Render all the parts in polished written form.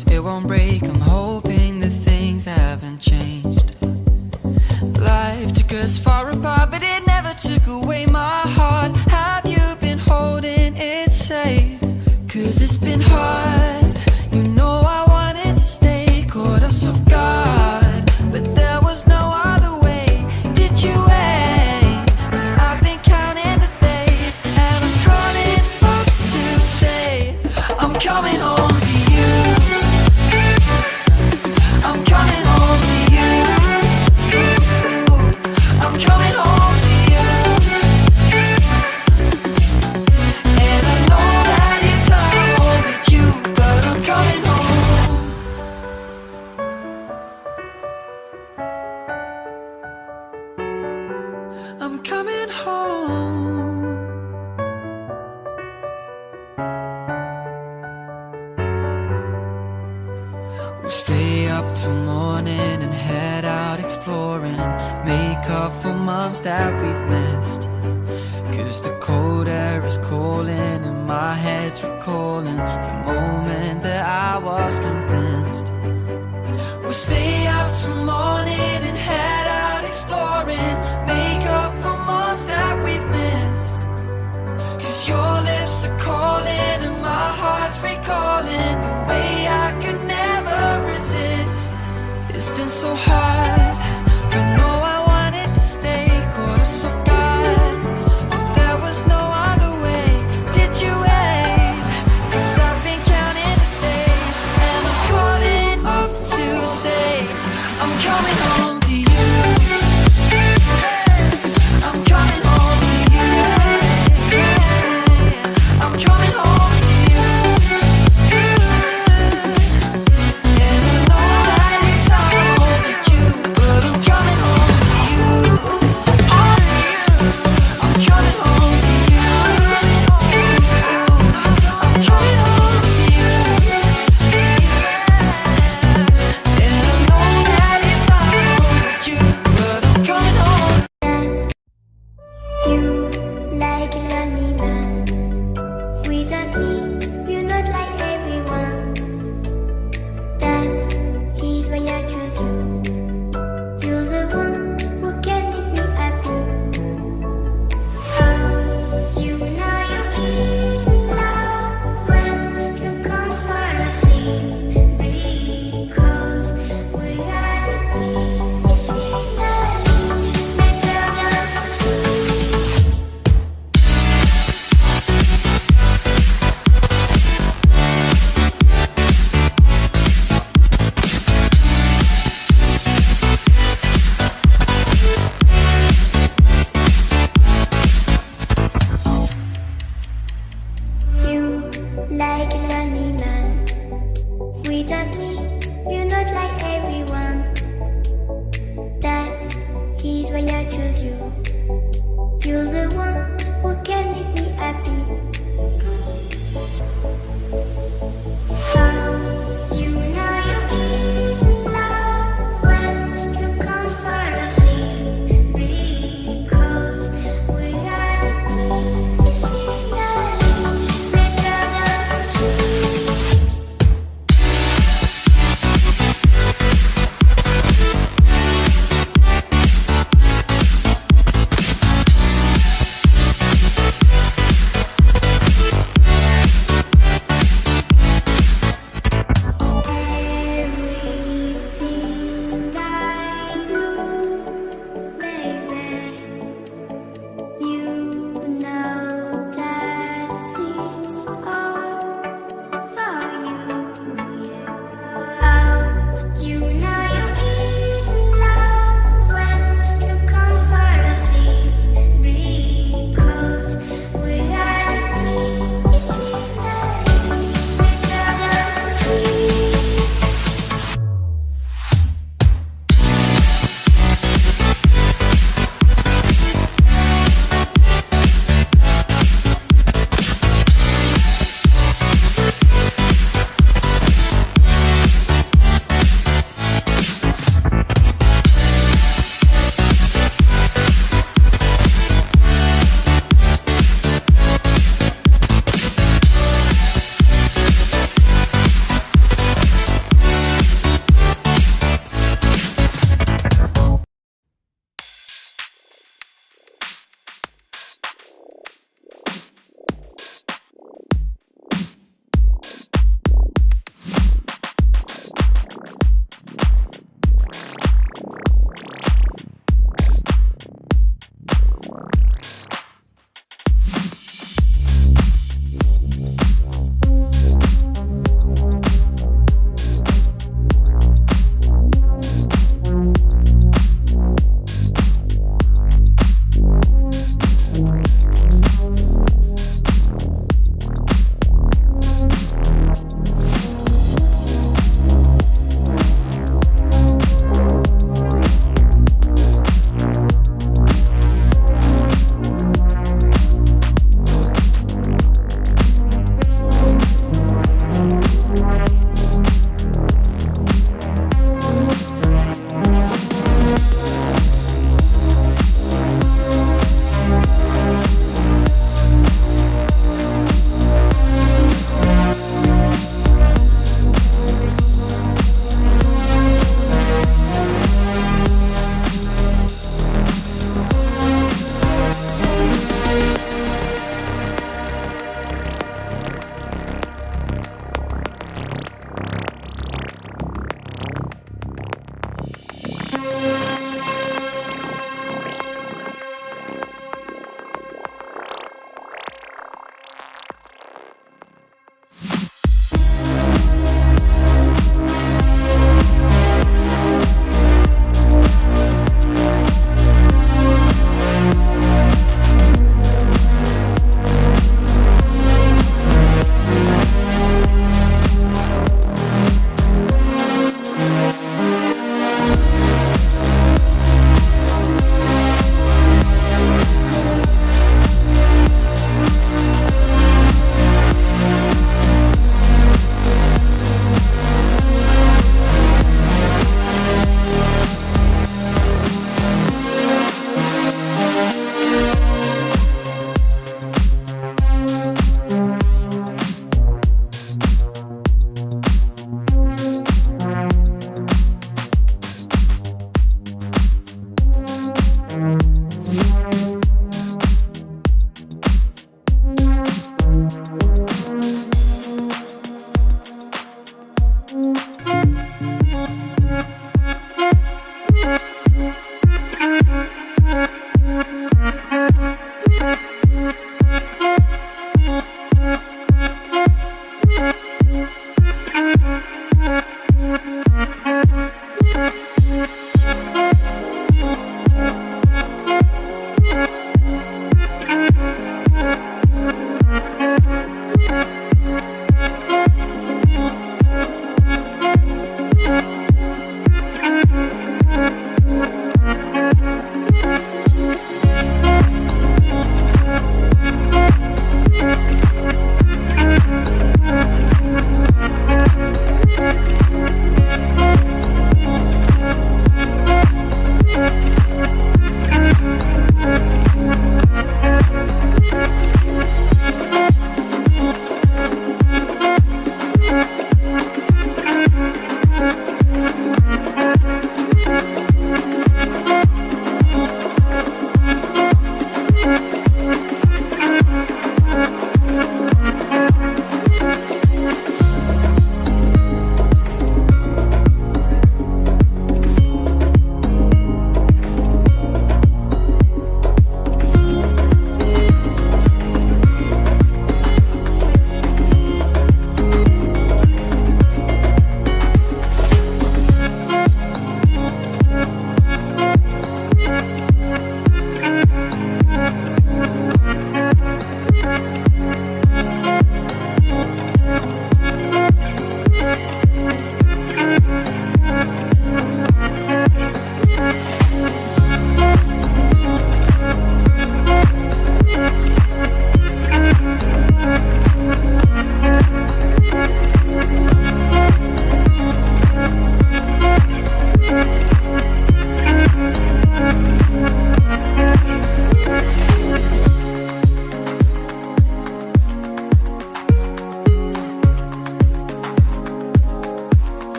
promise it won't break. I'm hoping that things haven't changed. Life took us far apart, but it never took away my heart. Have you been holding it safe? 'Cause it's been hard. You know I wanted to stay, caught us off guard, but there was no other way. Did you wait? 'Cause I've been counting the days, and I'm calling up to say I'm coming home to you. I'm coming home to you. I'm coming home to you. And I know that it's not home with you, but I'm coming home. I'm coming home. We'll stay up till morning and head out exploring, make up for months that we've missed. 'Cause the cold air is calling and my head's recalling the moment that I was convinced. We'll stay up till morning and head out exploring, make up for months that we've missed. 'Cause your lips are calling and my heart's recalling the way I could never resist. It's been so hard, but no, I wanted to stay, caught us off guard, but there was no other way. Did you wait? 'Cause I've been counting the days, and I'm calling up to say I'm coming home to you. I'm coming home to you. I'm coming home to you. And I know that it's not home with you,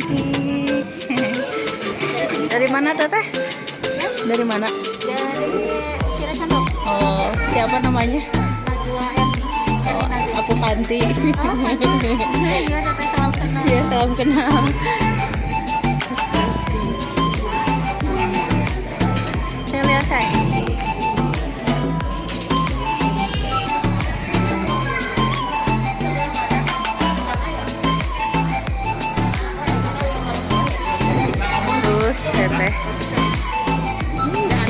cantik. Dari mana Teteh? Dari mana? Dari Ciracondong. Oh, siapa namanya? Oh, aku Kanti. Iya, Teteh salam kenal. Iya, salam kenal. Saya lihat saya. Terus Teteh.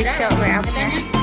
Siksa make upnya.